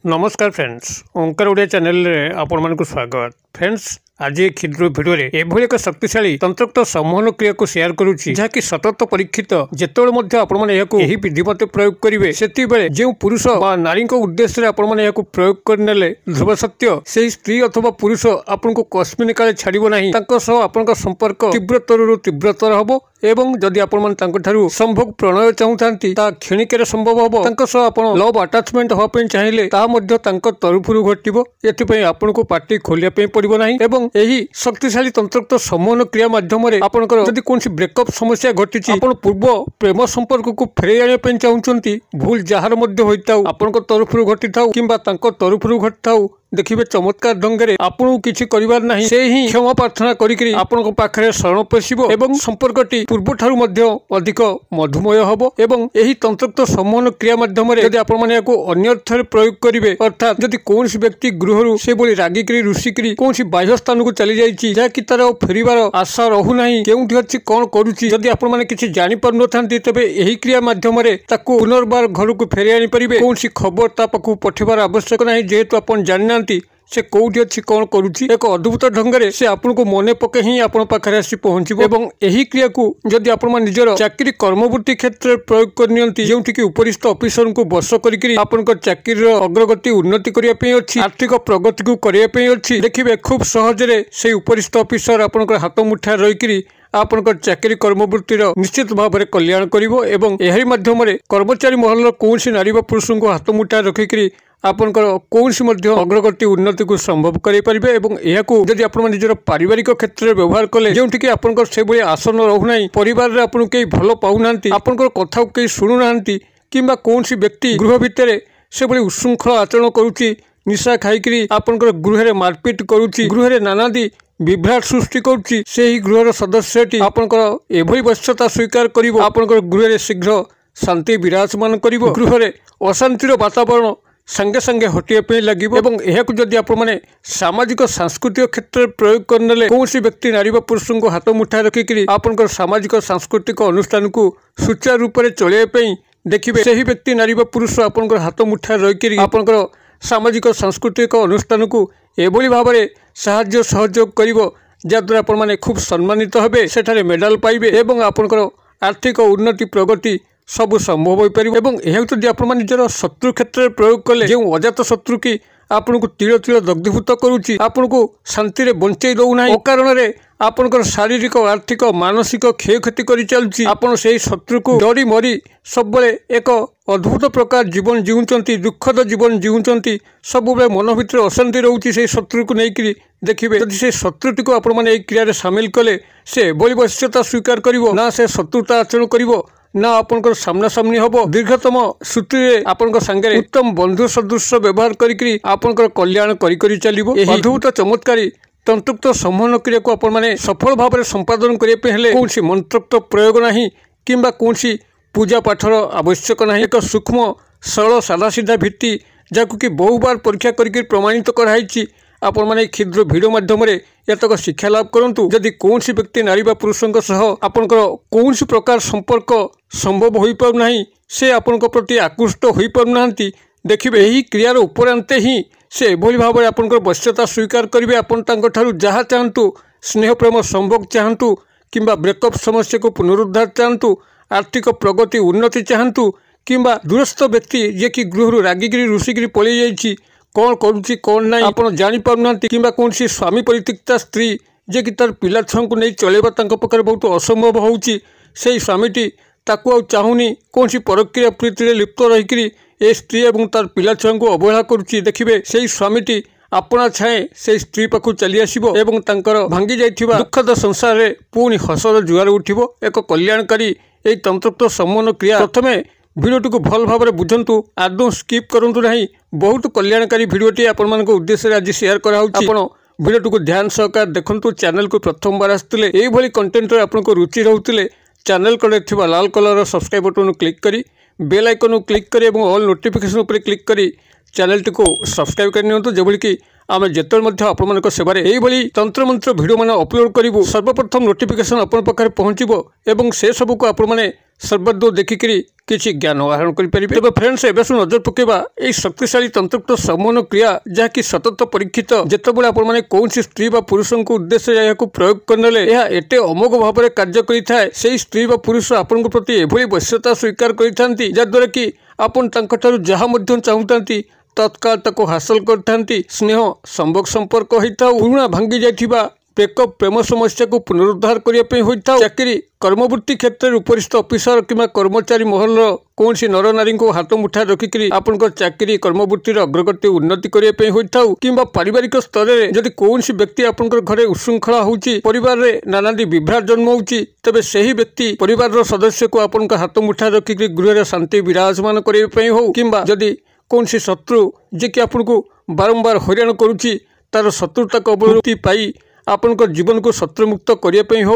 नमस्कार फ्रेंड्स, ओंकार ओडिया चैनल रे आपण मानकु स्वागत। फ्रेंड्स, आज एक क्षुद्र भिडियो एभली एक शक्तिशाली तंत्रोक्त सम्मोहन क्रिया को शेयर करुच्ची, जहाँकि सतत परीक्षित जेतबेले आपण माने याकु एही विधि मते प्रयोग करिवे, सेति बेले जे पुरुष बा नारी को उद्देश्य रे आपण माने याकु प्रयोग करनेले ध्रुव सत्य सेही स्त्री अथवा पुरुष आपण को कस्मिन काले छाड़िबो नाही। तांको सह आपण संपर्क तीव्रतरु तीव्रतर हबो एवं जदि आपण माने तांको ठारू संभोग प्रणय चाहुथांती ता क्षणिकेर संभव हबो। तांको सह आपण लव अटैचमेंट होवा पे चाहिले ता मध्ये तांको तरफुरु घटिबो। एथि पई आपण को पार्टी खोलिया पे पड़िबो नाही एवं एही शक्तिशाली तंत्रोक्त सम्मोहन क्रिया माध्यम रे आपनकर जदि कोनसी ब्रेकअप समस्या घटिछि, आपण पूर्व प्रेम संपर्क को फेरै आने पे चाहुचंती, भूल जहार मध्ये होइताउ आपनकर तरफुरु घटिथाउ किंबा तांको तरफुरु घटिथाउ, देखिए चमत्कार ढंग से आपन किसी करिवार नाही, से ही क्षमा प्रार्थना करिकरी आपन पाखरे शरण पशिबो एवं संपर्कटी पूर्व ठारू मध्य अधिक मधुमय हबो। एवं एही तंत्रोक्त सम्मोहन क्रिया माध्यम रे यदि आपण माने याको अन्यर्थरे प्रयोग करिवे, अर्थात यदि कोनसी व्यक्ति गृहरु से बोली रागिकरी रुसिकरी कोनसी बाह्य स्थान को चली जाईची, जा कि तार फेरिबार आशा रहु नाही, केउठी अछि कोन करूची, यदि आपण माने किछि जानि पर नथांती, तबे एही क्रिया माध्यम रे ताको पुनर्बार घर को फेरि आनि परिबे। कोनसी खबर ता पाखु पठिबार आवश्यक नाही, जेहेतु आपण जानि से कौटी अच्छी कौन करुच्ची, एक अद्भुत ढंग से से आपन को मन पके ही आपन पाखरे आसी पहुंचबो। एवं एही क्रिया को जदि आपण मान निजर चाकरी कर्मवृत्ति क्षेत्र में प्रयोग करनियंती, जेउठी कि उपरिस्थ ऑफिसर को बस करिकरी आपन को चाकरी अग्रगति उन्नति करिया पे अछि, आर्थिक प्रगति को करिया पे अछि। देखिबे खूब सहज रे से उपरिस्थ ऑफिसर आपन को हाथ मुठा रहिकरी आपन चाकरी कर्मवृत्तिर निश्चित भाव में कल्याण करिवो। एवं एही माध्यम रे कर्मचारी महल कोनसी नारी बा पुरुष को हाथ मुठा रखिकरी आपनकर कोनसी मध्य अग्रगति उन्नति को संभव करि परिबे। एवं एहाकु जदि आपण निजर पारिवारिक क्षेत्र में व्यवहार कले, जेउठी कि आपनकर से भली आसन रहु नाही, परिवार रे आपन केही भलो पाउ नांती, आपनकर कथा केही सुनु नांती, किंबा कोनसी व्यक्ति गृह भितरे से भली उशृंखल आचरण करूची, निशा खाइकरी आपनकर गृह रे मारपीट करूची, गृह रे नानादी विभ्राट सृष्टि करुच्ची, से ही गृहर सदस्यटी आपनकर एभली वश्यता स्वीकार करिवो, आपनकर गृह रे शीघ्र शांति विराजमान करिवो, गृह रे अशांतिर वातावरण संगे संगे हटिया पे लगिबो। एवं एहाकु जदि आपण माने सामाजिक सांस्कृतिक क्षेत्र में प्रयोग करनेले कोनसी व्यक्ति नारी बा पुरुष को हाथ मुठा रखिकरी आपनकर सामाजिक सांस्कृतिक अनुष्ठान को सुचारू रूप से चलैया पे देखिबे, सेही व्यक्ति नारी बा पुरुष आपनकर हाथ मुठा रहिकरी आपनकर सामाजिक सांस्कृतिक अनुष्ठान को एभली भाव में साहाय्य सहयोग करिवो, जद्वारा आपण माने खूब सम्मानित हेबे, सेठारे मेडल पाइबे एवं आपनकर आर्थिक उन्नति प्रगति सब संभव हो पार। एवं यह जब आप निजर शत्रु क्षेत्र में प्रयोग कले, जो अजात शत्रु की आपन को तीर तीर दग्धीभूत करुच्ची, आपन को शांति रे बंचई दौना, अकारण रे आपनकर शारीरिक आर्थिक मानसिक क्षयक्षति करि चलुची, आपन से शत्रु को डरी मरी सब एक अद्भुत प्रकार जीवन जीवुचंती, दुखद जीवन जीवुचंती, सब मन भितर अशांति रोची से शत्रु को लेकिन देखिए, यदि से शत्रुटी को आपण माने क्रिया सामिल कले, से बोली वश्यता स्वीकार करिवो ना, से शत्रुता आचरण करिवो ना, आपनकर सामना सामनी हबो, दीर्घतम सूत्री आपनकर संगे उत्तम बंधु सदृश व्यवहार करिकरी आपनकर कल्याण करि करि चलिबो। एही अद्भुत चमत्कारी तंत्रोक्त सम्मोहन क्रिया को आपण माने सफल भाव में संपादन करिया पे हेले कोनसी मंत्रोक्त प्रयोग नाही, किंबा कोनसी पूजा पाठर आवश्यक नाही, एक सूक्ष्म सरल सादा सीधा भित्ति जाकु कि बहु बार परीक्षा करिकरी प्रमाणित कराइछि। आपण माने क्षुद्र भिडियो माध्यम रे एतक शिक्षा लाभ करंतु। यदि कोनसी व्यक्ति नारी बा पुरुषक सह आपनकर कोनसी प्रकार संपर्क संभव होई पाउ नाही, से आपनक प्रति आकृष्ट होई पाउ नांती, देखिबे एही क्रियार उपरांते ही से एभली भाव में आपनकर वश्यता स्वीकार करिवे। आपन तांको ठारू जहा चाहतु, स्नेह प्रेम संभोग चाहतु, किंबा ब्रेकअप समस्या को पुनरुद्धार चाहतु, आर्थिक प्रगति उन्नति चाहतु, किंबा दूरस्थ व्यक्ति जे कि गृहरु रागिगिरी रुसिगिरी पळै जाईछि, कौन करुच्ची कौन ना आपन जानी पारुनांती, किंबा कोनसी स्वामी परित्यक्ता स्त्री जे कि तार पिला छुआ को नहीं चलेबा तांको पखरे बहुत असंभव होउची, से स्वामीटी ताकू आ चाहुनी कोनसी परक्रिया प्रीति रे लिप्त रहिकरी ए स्त्री एवं तार पिला छुआ को अवहेला करुच्ची, देखिबे से स्वामीटी आपना छाए से स्त्री पाखु चली आसिबो एवं तांकर भांगी जाइथिबा दुखद संसार रे पुणी हसर जुआर उठिबो। एक कल्याणकारी एई तंत्रोक्त सम्मोहन क्रिया प्रथमे भिडियोटी को भल भाव में बुझंतु, आदौ स्किप करंतु नहीं, बहुत कल्याणकारी भिडियोटी आपण मानक उद्देश्य आज शेयर करा होउची। आपण भिडियोटी को ध्यान सहकार देखंतु। चैनल को प्रथम बार आसुले एई भली कंटेंट रे आपनको रुचि रहउतिले, चैनल को थिबा लाल कलर सब्सक्राइब बटन क्लिक करी बेल आइकन क्लिक करी एवं ऑल नोटिफिकेशन उपर क्लिक करी चैनल टी को सब्सक्राइब करनियंतु, जेबोली कि आम जिते आपण सेवार यही तंत्र मंत्र भिडियो मान अपलोड करूँ सर्वप्रथम नोटिफिकेशन आपण पाखे पहुँचो एवं से सबको आपण मैंने सर्वदो देखिकी किसी ज्ञान आहरण करें। तेज फ्रेंड्स एवं नजर पकेबा यह शक्तिशाली तंत्रोक्त सम्मोहन क्रिया जहाँकि सतत परीक्षित जितेबाला आपने कौन स्त्री व पुरुष को उद्देश्य यह प्रयोग करने एटे अमोघ भाव में कार्य करें से स्त्री व पुरुष आपण प्रति एभली वश्यता स्वीकार करते जहाद्वारा कि आपन जहाँ चाहूँ तत्काल ताको हासिल करते स्नेह संभोग संपर्क होता पुराणा भांगी जाइथिबा ब्रेकअप प्रेम समस्या को पुनरुद्धार करने होता चाकरी कर्मवृत्ति क्षेत्र में उपरिस्थ ऑफिसर किंवा कर्मचारी महल कौन नर नारी को हाथ मुठा रखिकी आपण चाकरी कर्मवृत्तिर अग्रगति उन्नति करने होता किंवा पारिवारिक स्तर में जदि कौन व्यक्ति आपण घरे उशृंखला होची परिवार में नानादी विभ्राट जन्म होची तेबे सही व्यक्ति परिवार सदस्य को आपण हाथ मुठा रखिकी गृह शांति विराजमान करने हो किंवा जदि कौन शत्रु जे कि आपण को बारंबार हैरान करुच्ची तार शत्रुता अवरुति पाई आपण जीवन को शत्रुमुक्त करने हो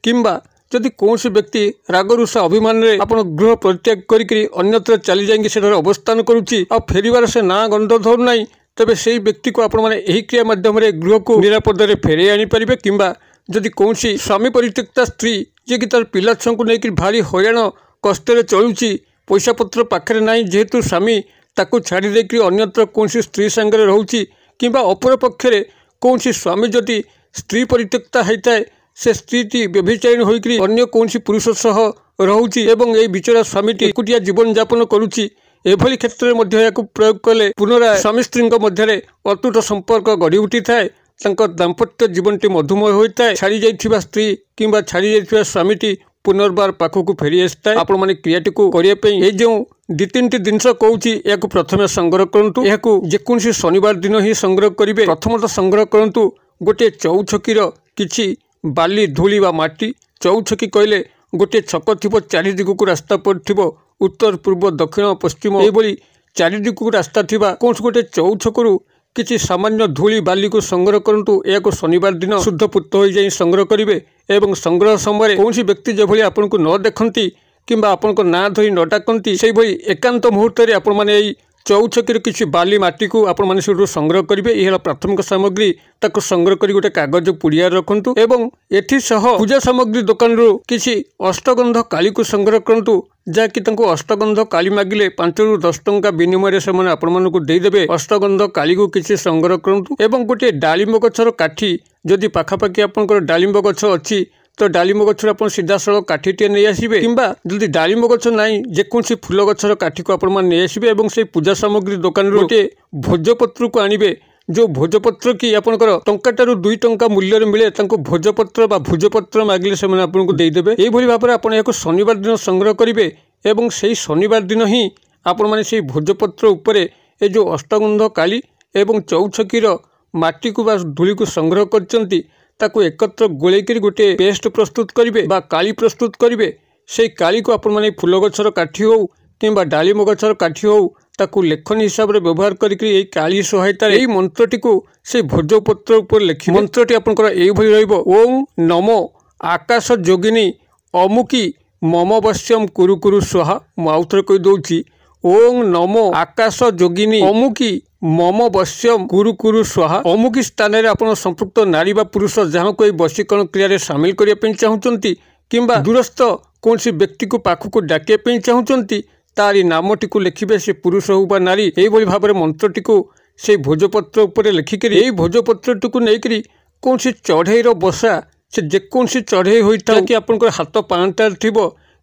किंबा जदि कौन व्यक्ति रागरुषा अभिमान रे आपण गृह परित्याग करी अन्यत्र चली जाएंगे से अवस्थान करुच्ची आ फेरिबार से ना गंध धरू ना तेबे से व्यक्ति को आपण मैंने यही क्रिया माध्यम गृह को निरापद में फेरे आनीपारे किंबा जदि कौन स्वामी परित्यक्ता स्त्री जे कि तार पिला छुआ को लेकर भारी हैरान कष्ट चलुची पैसा पत्र पाखे ना जेहेतु स्वामी ताकू छाड़ी देकर अन्यत्र कौन स्त्री सांगे रोची किंबा अपर पक्षे कौन स्वामी जदि स्त्री परित्यक्ता होता है से स्त्री व्यभिचारिणी होकर अन्य कौन पुरुष सह रोची एवं ये बिचरा स्वामी एकुटिया जीवन यापन करुच्ची एभली क्षेत्र में प्रयोग कले पुनराय स्वामी स्त्री मध्य अतुट संपर्क गढ़ी उठी थाए दाम्पत्य जीवन टी मधुमय होता है छाड़ी जाइथिबा स्त्री किंबा छाड़ी जाइथिबा स्वामी पुनर्बार पाखक फेरी आसता है आपण मैंने क्रियाटी को करने जो दी तीन जिनस कौची या प्रथम संग्रह करूँ या जेकोसी शनिवार दिन ही संग्रह करेंगे प्रथमतः संग्रह करूँ गोटे चौछकीर किछि बाली धूली व माटी चौछकी कहले गोटे छक थी चारि दिग को रास्ता पड़ो उत्तर पूर्व दक्षिण पश्चिम ये चारि दिग को रास्ता थी कौन गोटे चौछकू किसी सामान्य धूली बाली को संग्रह करूँ या शनिवार दिन शुद्ध पुत हो जाए संग्रह करेंगे एवं संग्रह समय कौन व्यक्ति जो भाई आपन को न देखती किंबा आपण को ना धरी न डाकती से भाई एकांत मुहूर्त में आपण मैंने चौछकीर किसी बाली माटी को आपण मैंने से संग्रह करेंगे यह प्राथमिक सामग्री ताको संग्रह कर गोटे कागज पुड़िया रखु एवं एथि सह पूजा सामग्री दुकान रू किसी अष्टगंध काली को संग्रह करूँ जहाँकि अष्टगंध काली मागिले 5 ରୁ 10 टंका विनिमय से आपण को देदेवे अष्टगंध काली को किसी संग्रह करूँ एवं गोटे डालिंब गछर काठी जदि पाखापाखि आपंकर डालिंब गछ अच्छी तो डालिंब गछर आप सीधा सड़क काठीटे नहीं आसबे किंबा जदि डालिंब गछ नाई जेकोसी फूल गछर काठी को आपण नहीं आसबे एवं से पूजा सामग्री दुकान गोटे भोजपत्र को आनिबे जो भोजपत्र कि आपंकर टंकाटारू 2 टंका मूल्य मिले भोजपत्र बा भोजपत्र मागिले से आपको देदेवे यही भाव में आप शनिवार दिन संग्रह करेंगे एवं से शनिवार दिन ही आपण मैंने से भोजपत्र उपरे ये जो अष्टगंध काली एवं चौछकीर माटी को बा धूली को संग्रह करचंती ताको एकत्र गोलेकर गोटे पेस्ट प्रस्तुत करेंगे बा काली प्रस्तुत करेंगे से काली को आपण मैंने फूल गछर काठी हो किंबा डालिम गछर काठी हो ताकू लेखन हिसाब से व्यवहार करके काली सहायता यही मंत्रटी को से भोजपत्र उपर लिखि मंत्रटी आपंकर यही ओम नमो आकाश जोगिनी अमुकी मम वश्यम कुरु कुरु स्वाहा मुझे कही दौची ओम नमो आकाश जोगिनी अमुकी मम वश्यम कुरु कुरु स्वाहा अमुकी स्थान में आप संपृक्त नारी बा पुरुष जहाँ कोई वशीकरण क्रिया सामिल करने चाहूँगी किंबा दूरस्थ कौन व्यक्ति को पाखक डाकिया चाहूँगी तारी नामटी को लिखे से पुरुष हो बा नारी यही भाव में मंत्रटी को से भोजपत्र उपर लिखिक यही भोजपत्र को लेकर कौन चढ़ईर बसा से जेकोसी चढ़ई होता है कि आपंकर हाथ पांटार थी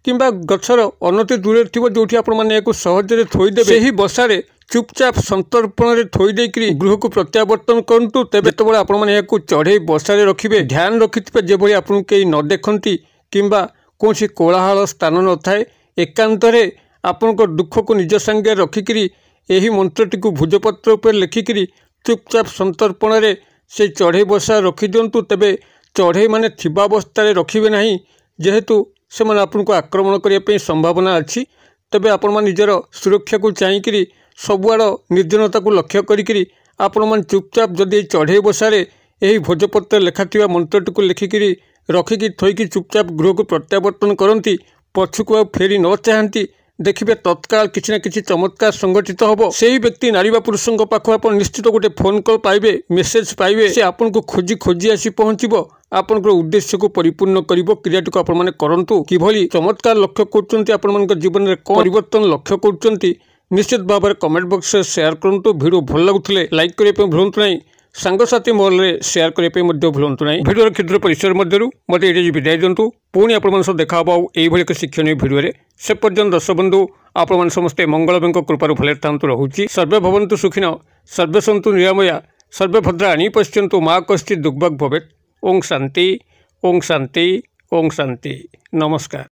किंबा गछर अनति दूर थी जो आपने सहजरे थोईदे से बसारे चुपचाप संतर्पण में थोईदे गृह को प्रत्यावर्तन करूँ तेज जो आपने चढ़ई बसारे रखिए ध्यान रखिथे जो भाई आपको कहीं न देखती किंबा कौन कोलाहल स्थान न थाए एकांत आपण दुख को निज संगे रखिकी यही मंत्रटी को भोजपत्र उपर लिखिकी चुपचाप संतर्पण में से चढ़ई बसा रखी दिंतु तेबे चढ़ई माने थिबा अवस्था रखिबे नहीं जेहेतु से आपको आक्रमण करने संभावना अच्छी तेबे आपण मन निजर सुरक्षा को चाहिए सबुआड़ निर्जनता को लक्ष्य करी आपण मन चुपचाप जदि चढ़ई बसारे यही भोजपत्र लेखा मंत्रटी को लिखिकी रखिकी थोईकी चुपचाप गृह को प्रत्यावर्तन करती पछुक फेरी न चाहती देखिए तत्काल किसी ना किसी चमत्कार संगठित हम से व्यक्ति नारी पुरुष पाख आप निश्चित गोटे फोन कॉल पाइबे मेसेज पाइबे से आपन को खोजी खोजी आसी पहुँचो आपन उद्देश्य को परिपूर्ण कर क्रियाटी को आपने करूँ कि चमत्कार लक्ष्य कर जीवन में कौन परिवर्तन लक्ष्य कर निश्चित भाव में कमेंट बॉक्स में शेयर करूँ। वीडियो भल लगुले लाइक करने भूलु ना सांगसाथी महल में शेयर करने भूलु ना। वीडियो क्षुद्र परिसर मध्य मत ये विदाय दिंतु पुणी आप देखा यही एक शिक्षणीय वीडियो से पर्यंत दर्शक बंधु आप समस्ते मंगलमय कृपार भले था रोचे सर्वे भवन्तु सुखिन सर्वे सन्तु निरामया सर्वे भद्राणि पश्यन्तु मा कश्चित् दुर्भग भवेत्। ओं शांति ओं शांति ओं शांति। नमस्कार।